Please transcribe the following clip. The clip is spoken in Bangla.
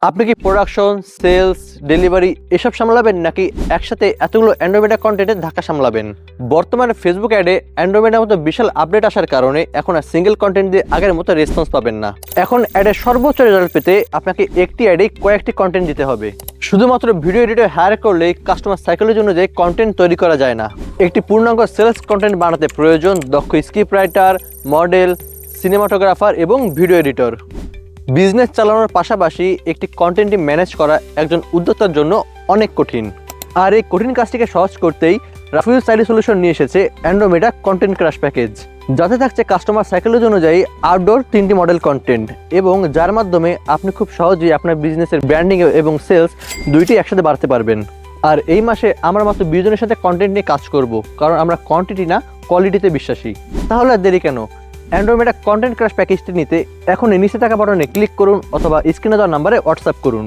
আপনি কি প্রোডাকশন, সেলস, ডেলিভারি এসব সামলাবেন নাকি একসাথে এতগুলো অ্যান্ড্রোমেডা কন্টেন্টের ধাক্কা সামলাবেন? বর্তমানে ফেসবুক অ্যাডে অ্যান্ড্রোমেডার মতো বিশাল আপডেট আসার কারণে এখন আর সিঙ্গেল কন্টেন্ট দিয়ে আগের মতো রেসপন্স পাবেন না। এখন অ্যাডের সর্বোচ্চ রেজাল্ট পেতে আপনাকে একটি অ্যাডে কয়েকটি কন্টেন্ট দিতে হবে। শুধুমাত্র ভিডিও এডিটর হায়ার করলেই কাস্টমার সাইকোলজি অনুযায়ী কন্টেন্ট তৈরি করা যায় না। একটি পূর্ণাঙ্গ সেলস কন্টেন্ট বানাতে প্রয়োজন দক্ষ স্ক্রিপ্ট রাইটার, মডেল, সিনেমাটোগ্রাফার এবং ভিডিও এডিটর। বিজনেস চালানোর পাশাপাশি একটি কন্টেন্ট টিম ম্যানেজ করা একজন উদ্যোক্তার জন্য অনেক কঠিন। আর এই কঠিন কাজটিকে সহজ করতেই রাফিউজ স্টাইলি সলিউশন নিয়ে এসেছে অ্যান্ড্রোমেডা কন্টেন্ট ক্রাশ প্যাকেজ, যাতে থাকছে কাস্টমার সাইকোলজি অনুযায়ী আউটডোর 3টি মডেল কন্টেন্ট, এবং যার মাধ্যমে আপনি খুব সহজেই আপনার বিজনেসের ব্র্যান্ডিং এবং সেলস দুইটি একসাথে বাড়তে পারবেন। আর এই মাসে আমরা মাত্র 20 জনের সাথে কন্টেন্ট নিয়ে কাজ করব, কারণ আমরা কোয়ান্টিটি না কোয়ালিটিতে বিশ্বাসী। তাহলে আর দেরি কেন? অ্যান্ড্রোমেডা কন্টেন্ট ক্রাশ প্যাকেজটি নিতে এখনই নিচে থাকা বাটনে ক্লিক করুন অথবা স্ক্রিনে দেওয়া নাম্বারে হোয়াটসঅ্যাপ করুন।